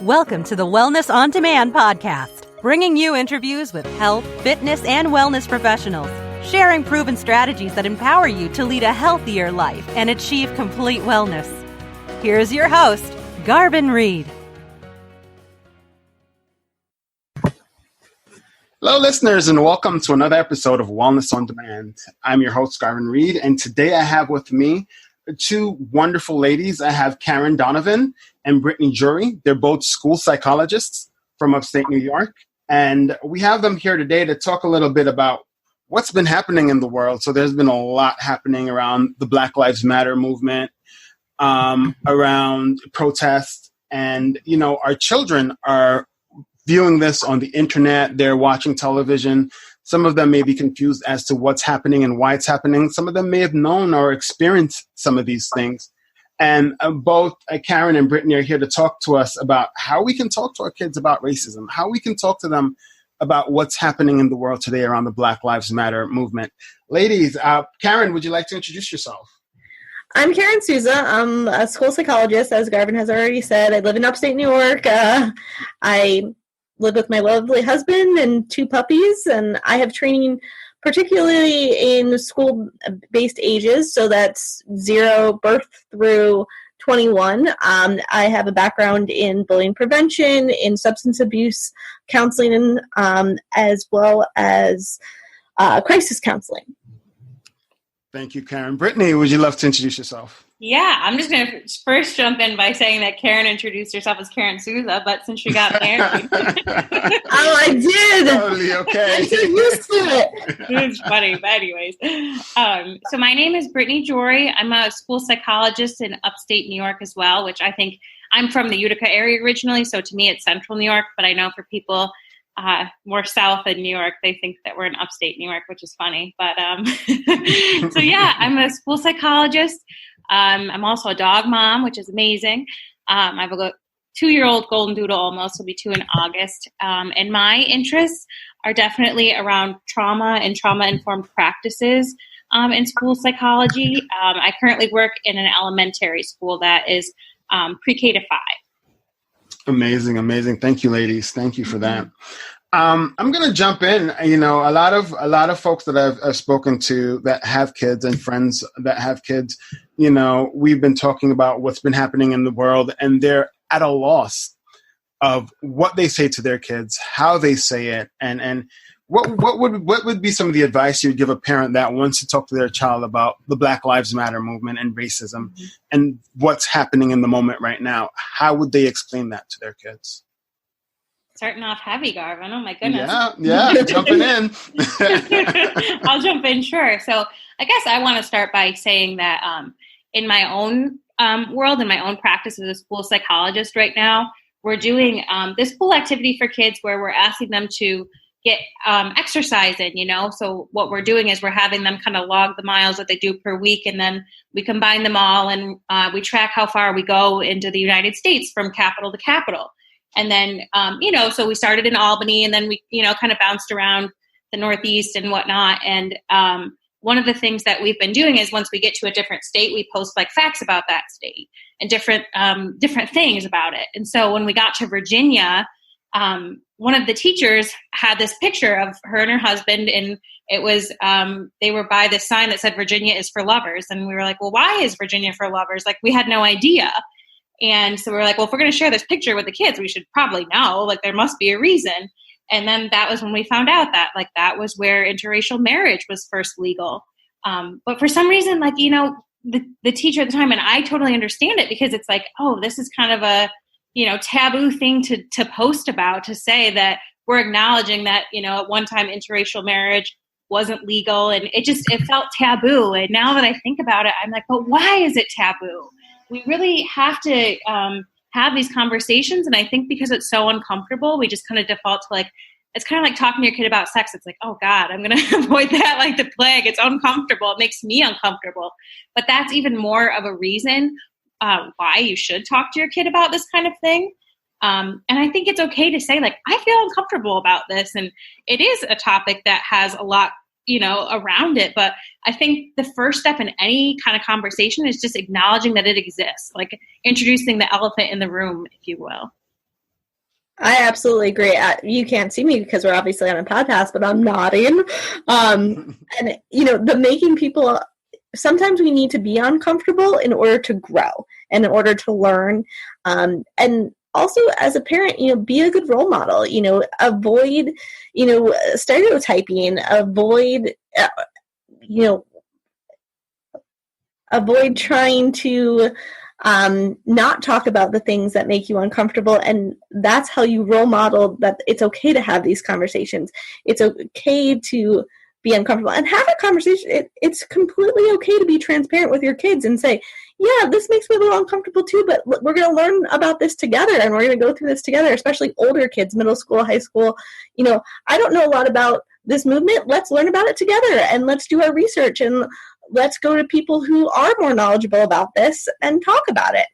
Welcome to the Wellness on Demand podcast, bringing you interviews with health, fitness, and wellness professionals, sharing proven strategies that empower you to lead a healthier life and achieve complete wellness. Here's your host, Garvin Reid. Hello, listeners, and welcome to another episode of Wellness on Demand. I'm your host, Garvin Reid, and today I have with me two wonderful ladies. I have Souza-Donovan and Brittney Jory. They're both school psychologists from upstate New York, and we have them here today to talk a little bit about what's been happening in the world. So there's been a lot happening around the Black Lives Matter movement, around protests, and, you know, our children are viewing this on the internet. They're watching television. Some of them may be confused as to what's happening and why it's happening. Some of them may have known or experienced some of these things. And both Karen and Brittney are here to talk to us about how we can talk to our kids about racism, how we can talk to them about what's happening in the world today around the Black Lives Matter movement. Ladies, Karen, would you like to introduce yourself? I'm Karen Souza. I'm a school psychologist, as Garvin has already said. I live in upstate New York. I live with my lovely husband and two puppies, and I have training particularly in school-based ages, so that's 0 birth through 21. I have a background in bullying prevention, in substance abuse counseling, as well as crisis counseling. Thank you, Karen. Brittney, would you love to introduce yourself? Yeah, I'm just going to first jump in by saying that Karen introduced herself as Karen Souza, but since she got married. Oh, I did. Totally okay. I'm so used to it. It's funny, but anyways. So my name is Brittney Jory. I'm a school psychologist in upstate New York as well, which I think I'm from the Utica area originally, so to me it's central New York, but I know for people more south in New York, they think that we're in upstate New York, which is funny. But so yeah, I'm a school psychologist. I'm also a dog mom, which is amazing. I have a 2-year-old golden doodle almost, will be 2 in August. And my interests are definitely around trauma and trauma-informed practices in school psychology. I currently work in an elementary school that is pre-K to 5. Amazing. Thank you, ladies. Thank you for that. I'm going to jump in. You know, a lot of folks that I've spoken to that have kids and friends that have kids, you know, we've been talking about what's been happening in the world, and they're at a loss of what they say to their kids, how they say it, and what would be some of the advice you'd give a parent that wants to talk to their child about the Black Lives Matter movement and racism and what's happening in the moment right now? How would they explain that to their kids? Starting off heavy, Garvin. Oh my goodness. Yeah, jumping in. I'll jump in, sure. So I guess I want to start by saying that in my own world, in my own practice as a school psychologist right now, we're doing this cool activity for kids where we're asking them to get exercise in, you know. So what we're doing is we're having them kind of log the miles that they do per week, and then we combine them all, and we track how far we go into the United States from capital to capital. And then, you know, so we started in Albany, and then we, you know, kind of bounced around the Northeast and whatnot. And one of the things that we've been doing is once we get to a different state, we post like facts about that state and different things about it. And so when we got to Virginia, one of the teachers had this picture of her and her husband, and it was, they were by this sign that said Virginia is for lovers. And we were like, well, why is Virginia for lovers? Like, we had no idea. And so we were like, well, if we're going to share this picture with the kids, we should probably know, like, there must be a reason. And then that was when we found out that, like, that was where interracial marriage was first legal. But for some reason, like, you know, the teacher at the time, and I totally understand it, because it's like, oh, this is kind of a, you know, taboo thing to post about, to say that we're acknowledging that, you know, at one time interracial marriage wasn't legal, and it felt taboo. And now that I think about it, I'm like, but why is it taboo? We really have to have these conversations. And I think because it's so uncomfortable, we just kind of default to, like, it's kind of like talking to your kid about sex. It's like, oh God, I'm going to avoid that like the plague. It's uncomfortable. It makes me uncomfortable. But that's even more of a reason why you should talk to your kid about this kind of thing. And I think it's okay to say, like, I feel uncomfortable about this. And it is a topic that has a lot, you know, around it. But I think the first step in any kind of conversation is just acknowledging that it exists, like introducing the elephant in the room, if you will. I absolutely agree. You can't see me because we're obviously on a podcast, but I'm nodding. And, the making people, sometimes we need to be uncomfortable in order to grow and in order to learn. And also as a parent, be a good role model, avoid, stereotyping, avoid trying to not talk about the things that make you uncomfortable. And that's how you role model that it's okay to have these conversations. It's okay to be uncomfortable and have a conversation. It's completely okay to be transparent with your kids and say, yeah, this makes me a little uncomfortable too, but we're going to learn about this together and we're going to go through this together, especially older kids, middle school, high school. I don't know a lot about this movement. Let's learn about it together and let's do our research and let's go to people who are more knowledgeable about this and talk about it.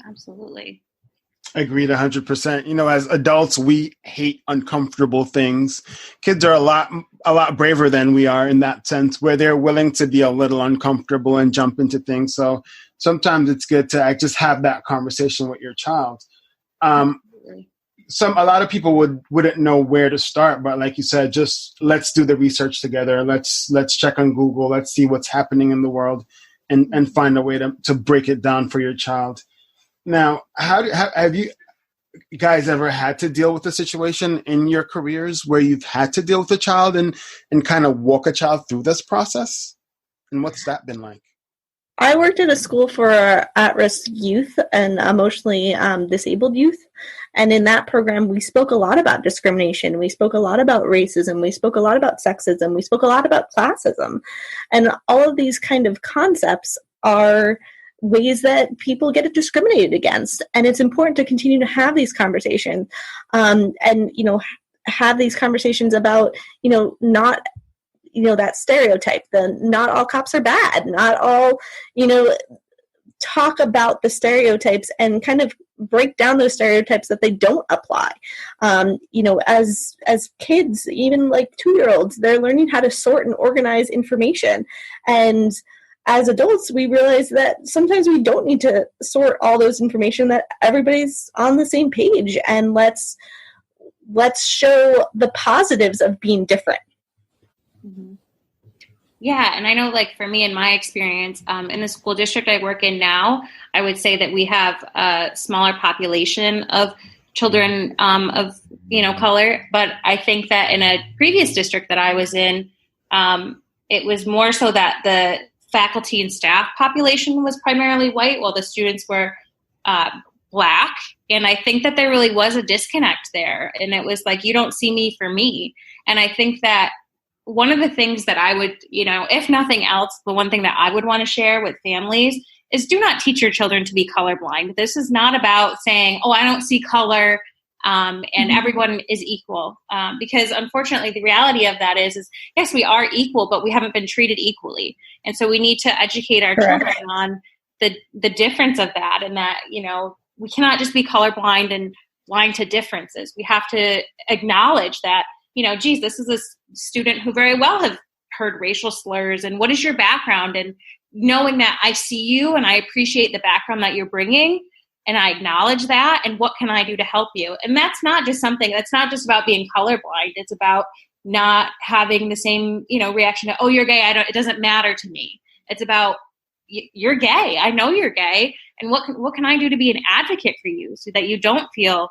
Absolutely. Agreed 100%. As adults, we hate uncomfortable things. Kids are a lot braver than we are in that sense, where they're willing to be a little uncomfortable and jump into things. So sometimes it's good to just have that conversation with your child. A lot of people wouldn't know where to start, but like you said, just let's do the research together. Let's check on Google. Let's see what's happening in the world and find a way to break it down for your child. Now, have you guys ever had to deal with a situation in your careers where you've had to deal with a child and kind of walk a child through this process? And what's that been like? I worked at a school for at-risk youth and emotionally disabled youth. And in that program, we spoke a lot about discrimination. We spoke a lot about racism. We spoke a lot about sexism. We spoke a lot about classism. And all of these kind of concepts are ways that people get discriminated against. And it's important to continue to have these conversations and have these conversations about, not, that stereotype, not all cops are bad, not all, talk about the stereotypes and kind of break down those stereotypes that they don't apply. As kids, even like 2-year-olds, they're learning how to sort and organize information. And as adults, we realize that sometimes we don't need to sort all those information, that everybody's on the same page, and let's show the positives of being different. Mm-hmm. Yeah, and I know, like, for me, in my experience, in the school district I work in now, I would say that we have a smaller population of children of, color. But I think that in a previous district that I was in, it was more so that the faculty and staff population was primarily white, while the students were Black. And I think that there really was a disconnect there. And it was like, you don't see me for me. And I think that one of the things that I would, if nothing else, the one thing that I would want to share with families is do not teach your children to be colorblind. This is not about saying, oh, I don't see color and everyone is equal. Because unfortunately, the reality of that is yes, we are equal, but we haven't been treated equally. And so we need to educate our children on the difference of that, and that, we cannot just be colorblind and blind to differences. We have to acknowledge that, this is a student who very well have heard racial slurs, and what is your background? And knowing that I see you and I appreciate the background that you're bringing, and I acknowledge that, and what can I do to help you? And that's not just about being colorblind. It's about not having the same, reaction to, oh, you're gay, it doesn't matter to me. It's about, you're gay, I know you're gay, and what can I do to be an advocate for you so that you don't feel,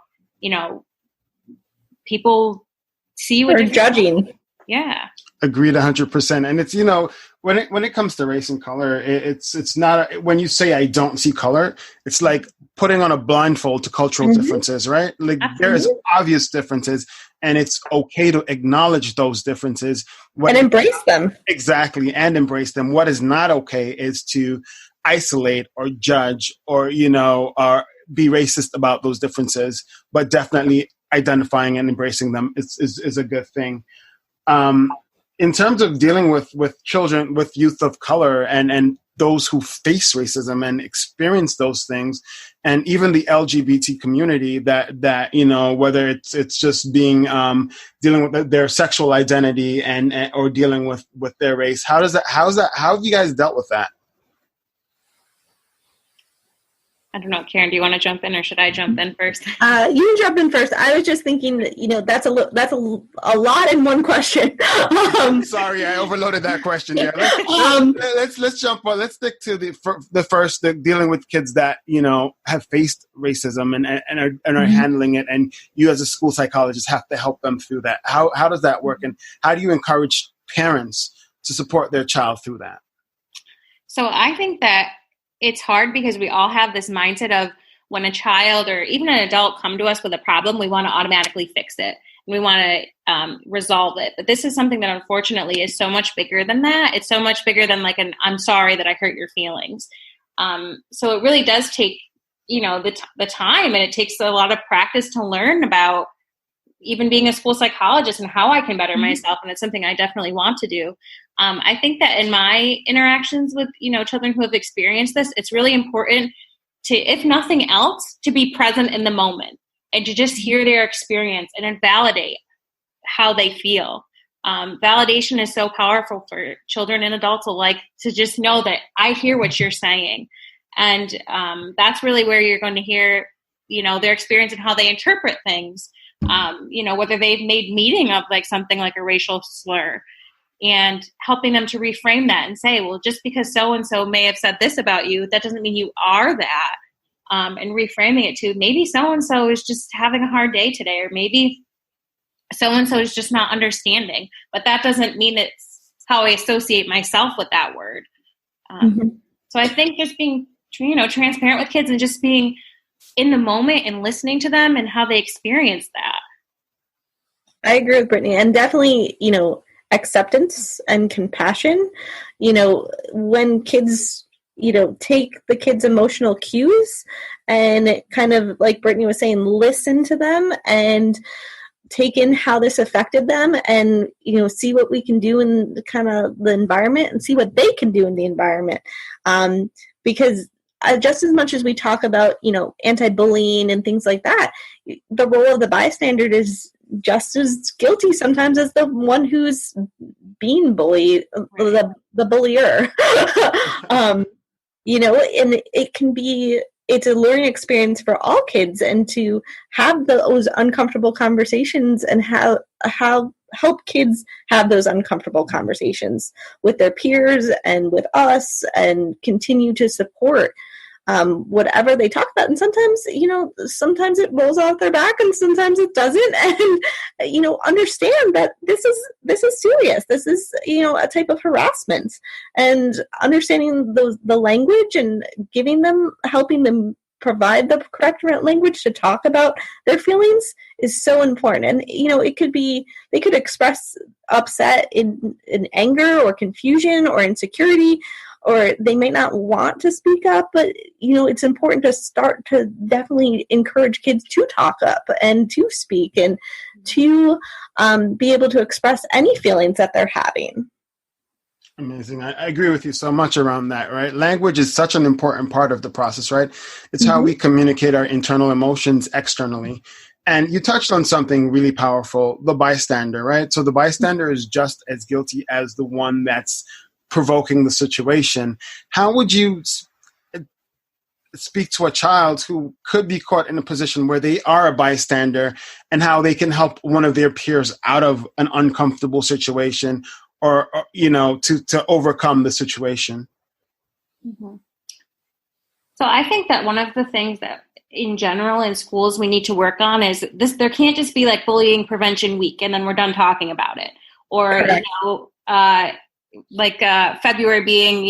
people see you or judging. Yeah. Agreed 100%. And it's, when it comes to race and color, it's not, when you say I don't see color, it's like putting on a blindfold to cultural differences, right? Like there is obvious differences, and it's okay to acknowledge those differences. And embrace them. Exactly. And embrace them. What is not okay is to isolate or judge or, or be racist about those differences, but definitely identifying and embracing them is a good thing. In terms of dealing with children, with youth of color and those who face racism and experience those things, and even the LGBT community that whether it's just being dealing with their sexual identity and or dealing with their race, how have you guys dealt with that? I don't know, Karen, do you want to jump in or should I jump in first? You jump in first. I was just thinking that, that's a lot in one question. Sorry, I overloaded that question. Yeah, let's jump on. Let's stick to the first, dealing with kids that have faced racism and are handling it, and you as a school psychologist have to help them through that. How does that work, and how do you encourage parents to support their child through that? So I think that it's hard because we all have this mindset of when a child or even an adult come to us with a problem, we want to automatically fix it. We want to resolve it. But this is something that unfortunately is so much bigger than that. It's so much bigger than like I'm sorry that I hurt your feelings. So it really does take, the time, and it takes a lot of practice to learn about even being a school psychologist and how I can better myself. And it's something I definitely want to do. I think that in my interactions with, children who have experienced this, it's really important to, if nothing else, to be present in the moment and to just hear their experience and then validate how they feel. Validation is so powerful for children and adults alike, to just know that I hear what you're saying. And that's really where you're going to hear, their experience and how they interpret things. Whether they've made meaning of like something like a racial slur, and helping them to reframe that and say, well, just because so-and-so may have said this about you, that doesn't mean you are that. And reframing it to maybe so-and-so is just having a hard day today, or maybe so-and-so is just not understanding, but that doesn't mean it's how I associate myself with that word. So I think just being, transparent with kids and just being in the moment and listening to them and how they experience that. I agree with Brittney, and definitely, acceptance and compassion. When kids, take the kids' emotional cues and kind of, like Brittney was saying, listen to them and take in how this affected them, and, see what we can do in the kind of the environment and see what they can do in the environment. Because just as much as we talk about, anti-bullying and things like that, the role of the bystander is just as guilty sometimes as the one who's being bullied, the bullier. And it's a learning experience for all kids, and to have those uncomfortable conversations and how help kids have those uncomfortable conversations with their peers and with us, and continue to support whatever they talk about. And sometimes, sometimes it rolls off their back and sometimes it doesn't. And, understand that this is serious. This is, a type of harassment, and understanding the language and helping them provide the correct language to talk about their feelings is so important. And, it could be, they could express upset in anger or confusion or insecurity, or they may not want to speak up, but, it's important to start to definitely encourage kids to talk up and to speak and to be able to express any feelings that they're having. Amazing. I agree with you so much around that, right? Language is such an important part of the process, right? It's how we communicate our internal emotions externally. And you touched on something really powerful, the bystander, right? So the bystander is just as guilty as the one that's provoking the situation. How would you speak to a child who could be caught in a position where they are a bystander, and how they can help one of their peers out of an uncomfortable situation, or to overcome the situation? So I think that one of the things that in general in schools we need to work on is this: there can't just be like bullying prevention week and then we're done talking about it, or February being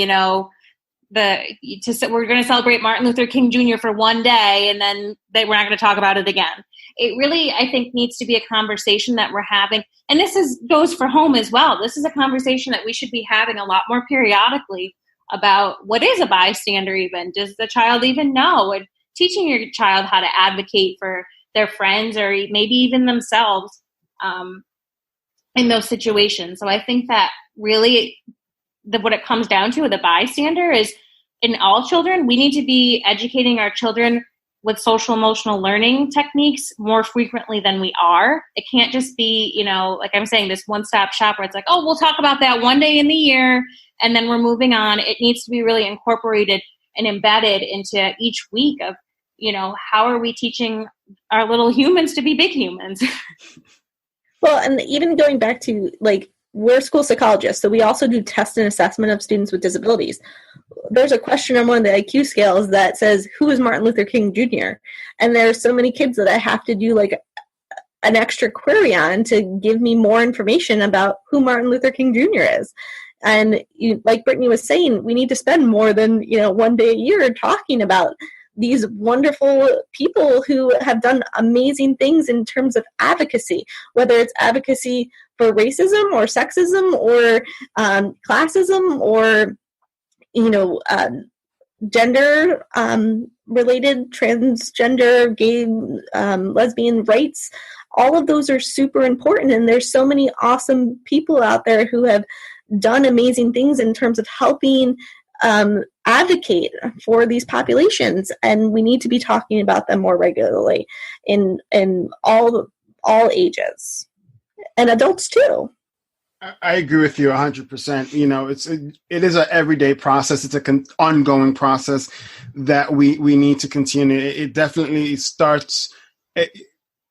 we're going to celebrate Martin Luther King Jr. for one day and then we're not going to talk about it again. It really, I think, needs to be a conversation that we're having, and this goes for home as well. This is a conversation that we should be having a lot more periodically about what is a bystander even. Does the child even know? And teaching your child how to advocate for their friends or maybe even themselves in those situations. So I think that really what it comes down to with a bystander is, in all children, we need to be educating our children with social emotional learning techniques more frequently than we are. It can't just be, like I'm saying, this one-stop shop where it's like, oh, we'll talk about that one day in the year and then we're moving on. It needs to be really incorporated and embedded into each week of, how are we teaching our little humans to be big humans? Well, and even going back to, we're school psychologists, so we also do test and assessment of students with disabilities. There's a question on one of the IQ scales that says, who is Martin Luther King Jr.? And there are so many kids that I have to do an extra query on to give me more information about who Martin Luther King Jr. is. And like Brittney was saying, we need to spend more than, one day a year talking about these wonderful people who have done amazing things in terms of advocacy, whether it's advocacy for racism or sexism or classism or, gender related, transgender, gay, lesbian rights. All of those are super important. And there's so many awesome people out there who have done amazing things in terms of helping advocate for these populations, and we need to be talking about them more regularly in all ages and adults too. I agree with you 100%. It is an everyday process. It's an ongoing process that we need to continue. It definitely starts.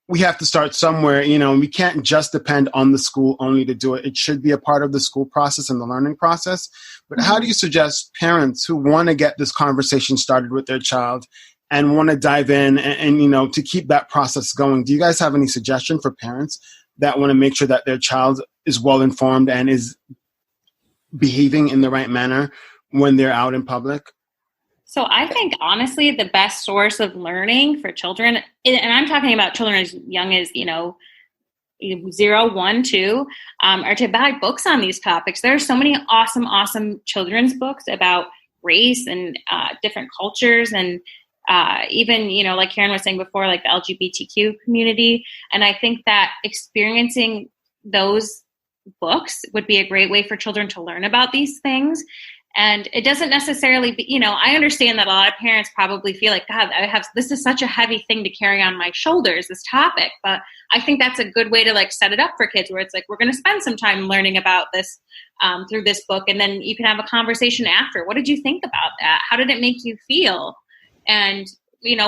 We have to start somewhere. We can't just depend on the school only to do it. It should be a part of the school process and the learning process. But how do you suggest parents who want to get this conversation started with their child and want to dive in and to keep that process going? Do you guys have any suggestion for parents that want to make sure that their child is well informed and is behaving in the right manner when they're out in public? So I think, honestly, the best source of learning for children, and I'm talking about children as young as, 0, 1, 2, are to buy books on these topics. There are so many awesome children's books about race and different cultures and even, like Karen was saying before, like the LGBTQ community. And I think that experiencing those books would be a great way for children to learn about these things. And it doesn't necessarily be, I understand that a lot of parents probably feel like, God, this is such a heavy thing to carry on my shoulders, this topic. But I think that's a good way to set it up for kids where it's we're going to spend some time learning about this through this book. And then you can have a conversation after. What did you think about that? How did it make you feel? And,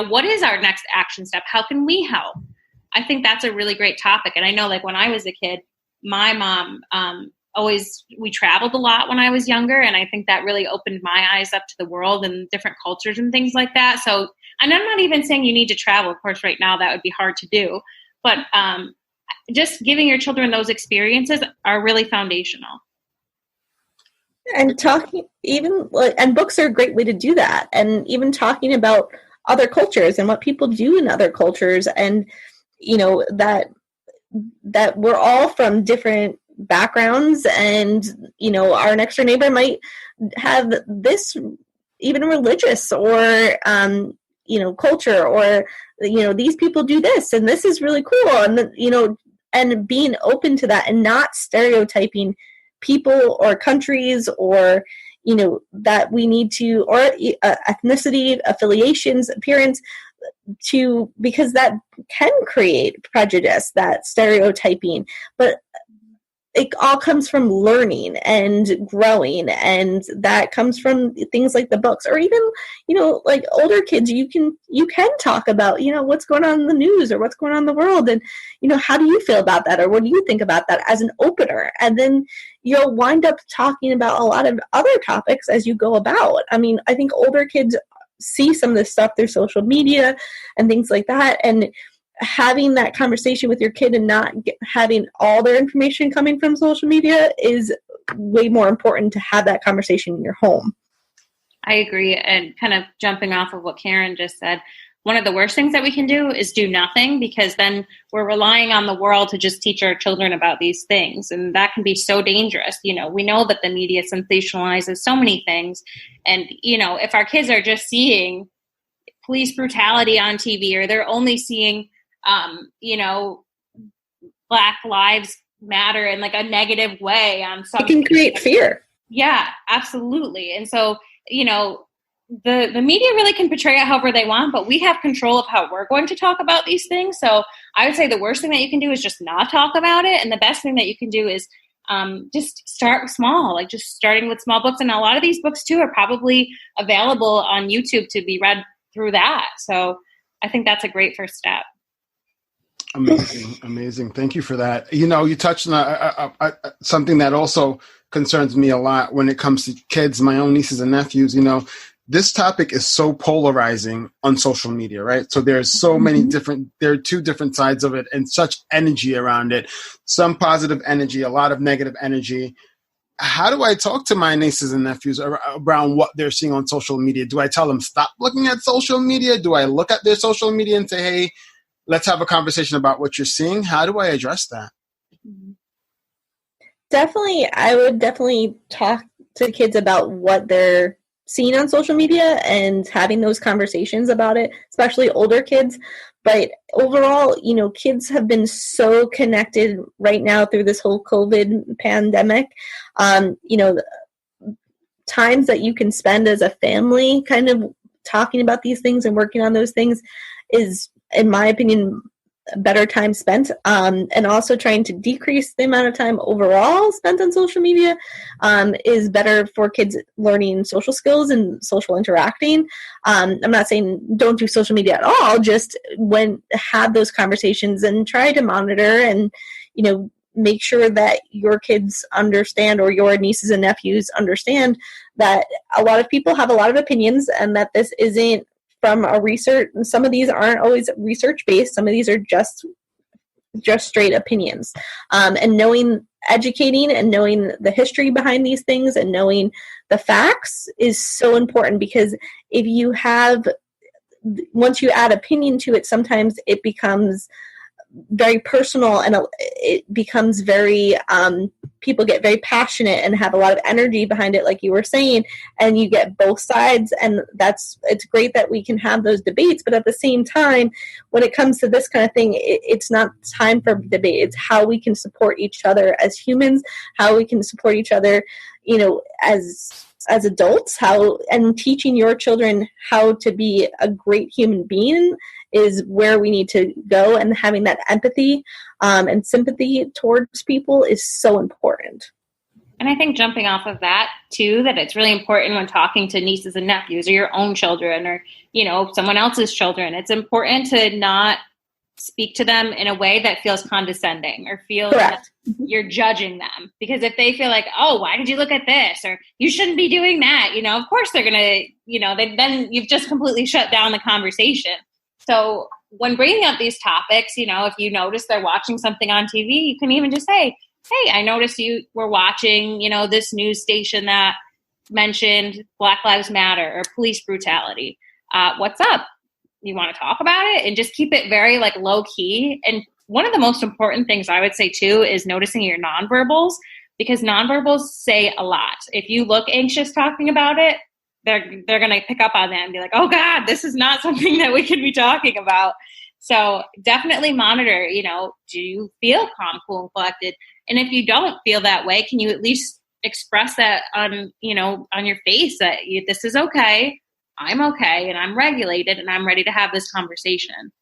what is our next action step? How can we help? I think that's a really great topic. And I know when I was a kid, my mom, we traveled a lot when I was younger. And I think that really opened my eyes up to the world and different cultures and things like that. So, and I'm not even saying you need to travel. Of course, right now that would be hard to do, but just giving your children those experiences are really foundational. And and books are a great way to do that. And even talking about other cultures and what people do in other cultures, and, that we're all from different backgrounds, and our next door neighbor might have this even religious or culture, or these people do this and this is really cool, and and being open to that and not stereotyping people or countries or that we need to, or ethnicity, affiliations, appearance, because that can create prejudice, that stereotyping. But it all comes from learning and growing, and that comes from things like the books, or even older kids. You can talk about what's going on in the news or what's going on in the world, and how do you feel about that, or what do you think about that, as an opener. And then you'll wind up talking about a lot of other topics as you go about. I mean, I think older kids see some of this stuff through social media and things like that, and having that conversation with your kid and not having all their information coming from social media is way more important to have that conversation in your home. I agree. And kind of jumping off of what Karen just said, one of the worst things that we can do is do nothing, because then we're relying on the world to just teach our children about these things. And that can be so dangerous. We know that the media sensationalizes so many things. And, if our kids are just seeing police brutality on TV, or they're only seeing Black Lives Matter in a negative way on something, it can create fear. Yeah, absolutely. And so, the media really can portray it however they want, but we have control of how we're going to talk about these things. So I would say the worst thing that you can do is just not talk about it. And the best thing that you can do is just start small, like just starting with small books. And a lot of these books too are probably available on YouTube to be read through that. So I think that's a great first step. Amazing. Thank you for that. You touched on something that also concerns me a lot when it comes to kids, my own nieces and nephews. This topic is so polarizing on social media, right? So there's so many there are two different sides of it and such energy around it. Some positive energy, a lot of negative energy. How do I talk to my nieces and nephews around what they're seeing on social media? Do I tell them stop looking at social media? Do I look at their social media and say, hey, let's have a conversation about what you're seeing? How do I address that? Definitely, I would definitely talk to kids about what they're seeing on social media and having those conversations about it, especially older kids. But overall, kids have been so connected right now through this whole COVID pandemic. Times that you can spend as a family kind of talking about these things and working on those things is, in my opinion, a better time spent, and also trying to decrease the amount of time overall spent on social media is better for kids learning social skills and social interacting. I'm not saying don't do social media at all, just have those conversations and try to monitor and, make sure that your kids understand, or your nieces and nephews understand, that a lot of people have a lot of opinions and that this isn't from a research. Some of these aren't always research based. Some of these are just straight opinions. And educating and knowing the history behind these things and knowing the facts is so important, because once you add opinion to it, sometimes it becomes very personal and it becomes very, people get very passionate and have a lot of energy behind it, like you were saying, and you get both sides. And it's great that we can have those debates, but at the same time, when it comes to this kind of thing, it's not time for debate. It's how we can support each other as humans, how we can support each other, as adults, and teaching your children how to be a great human being is where we need to go, and having that empathy and sympathy towards people is so important. And I think jumping off of that too, that it's really important when talking to nieces and nephews or your own children or, someone else's children, it's important to not speak to them in a way that feels condescending or feels like you're judging them. Because if they feel like, oh, why did you look at this? Or you shouldn't be doing that. Of course they're going to, then you've just completely shut down the conversation. So when bringing up these topics, if you notice they're watching something on TV, you can even just say, hey, I noticed you were watching, this news station that mentioned Black Lives Matter or police brutality. What's up? You want to talk about it? And just keep it very low key. And one of the most important things I would say too is noticing your nonverbals, because nonverbals say a lot. If you look anxious talking about it, they're going to pick up on that and be like, oh God, this is not something that we could be talking about. So definitely monitor, do you feel calm, cool, and collected? And if you don't feel that way, can you at least express that on your face that this is okay, I'm okay, and I'm regulated, and I'm ready to have this conversation.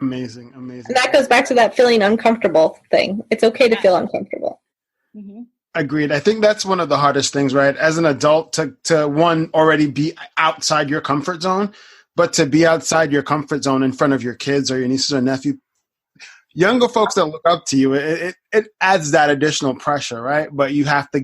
Amazing. And that goes back to that feeling uncomfortable thing. It's okay to feel uncomfortable. Mm-hmm. Agreed. I think that's one of the hardest things, right? As an adult, to one, already be outside your comfort zone, but to be outside your comfort zone in front of your kids or your nieces or nephew, younger folks that look up to you, it adds that additional pressure, right? But you have to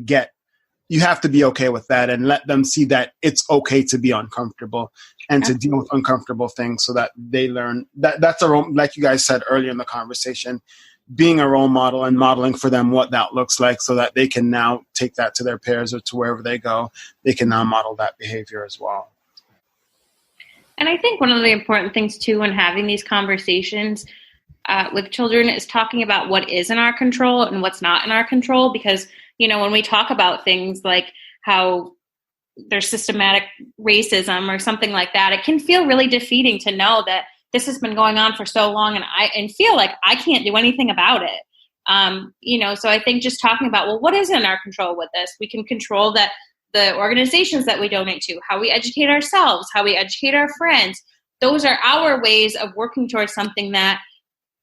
be okay with that and let them see that it's okay to be uncomfortable and to deal with uncomfortable things, so that they learn that's like you guys said earlier in the conversation, being a role model and modeling for them what that looks like, so that they can now take that to their peers or to wherever they go. They can now model that behavior as well. And I think one of the important things too when having these conversations with children is talking about what is in our control and what's not in our control. Because, when we talk about things like how there's systematic racism or something like that, it can feel really defeating to know that this has been going on for so long and feel like I can't do anything about it. So I think just talking about, well, what is in our control with this? We can control that the organizations that we donate to, how we educate ourselves, how we educate our friends. Those are our ways of working towards something that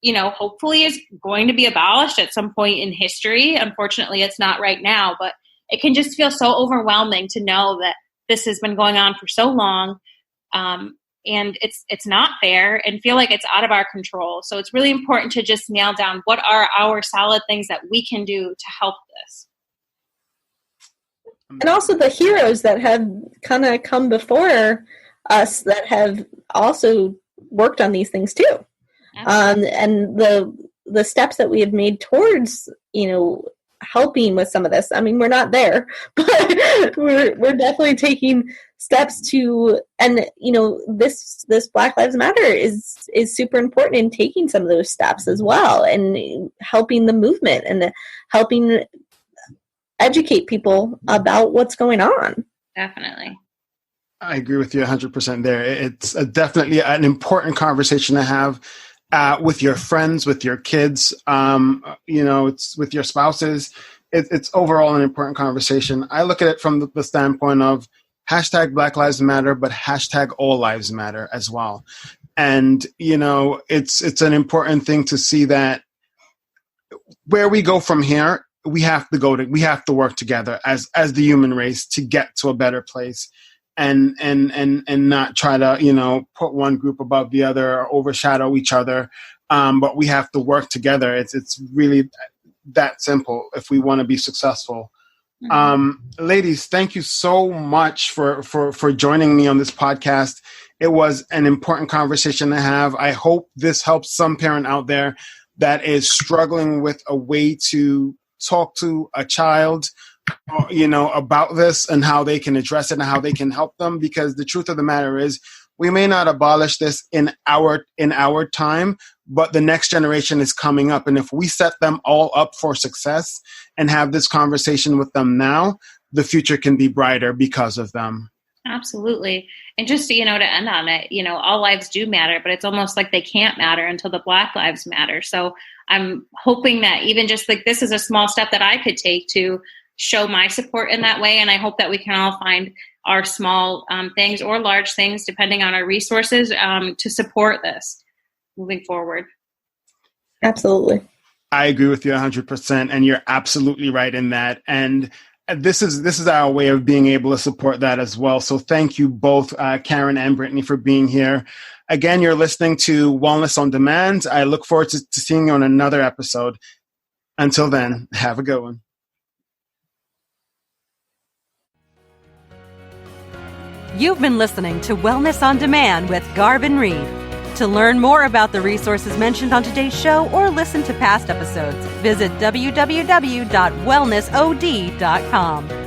hopefully is going to be abolished at some point in history. Unfortunately, it's not right now, but it can just feel so overwhelming to know that this has been going on for so long. And it's not fair and feel like it's out of our control. So it's really important to just nail down what are our solid things that we can do to help this. And also the heroes that have kind of come before us that have also worked on these things too. And the steps that we have made towards, helping with some of this. I mean, we're not there, but we're definitely taking steps to, and this Black Lives Matter is super important in taking some of those steps as well, and helping the movement and helping educate people about what's going on. Definitely. I agree with you 100% there. It's definitely an important conversation to have with your friends, with your kids, it's with your spouses. It's overall an important conversation. I look at it from the standpoint of hashtag Black Lives Matter, but hashtag all lives matter as well. And, it's an important thing to see that where we go from here, we have to work together as the human race to get to a better place. And not try to, put one group above the other or overshadow each other. But we have to work together. It's really that simple if we want to be successful. Mm-hmm. Ladies, thank you so much for joining me on this podcast. It was an important conversation to have. I hope this helps some parent out there that is struggling with a way to talk to a child about this and how they can address it and how they can help them, because the truth of the matter is we may not abolish this in our time, but the next generation is coming up. And if we set them all up for success and have this conversation with them now, the future can be brighter because of them. Absolutely. And just, to end on it, all lives do matter, but it's almost like they can't matter until the Black Lives Matter. So I'm hoping that even just like this is a small step that I could take to show my support in that way. And I hope that we can all find our small things or large things, depending on our resources, to support this moving forward. Absolutely. I agree with you 100%. And you're absolutely right in that. And this is our way of being able to support that as well. So thank you both, Karen and Brittney, for being here. Again, you're listening to Wellness on Demand. I look forward to seeing you on another episode. Until then, have a good one. You've been listening to Wellness on Demand with Garvin Reid. To learn more about the resources mentioned on today's show or listen to past episodes, visit www.wellnessod.com.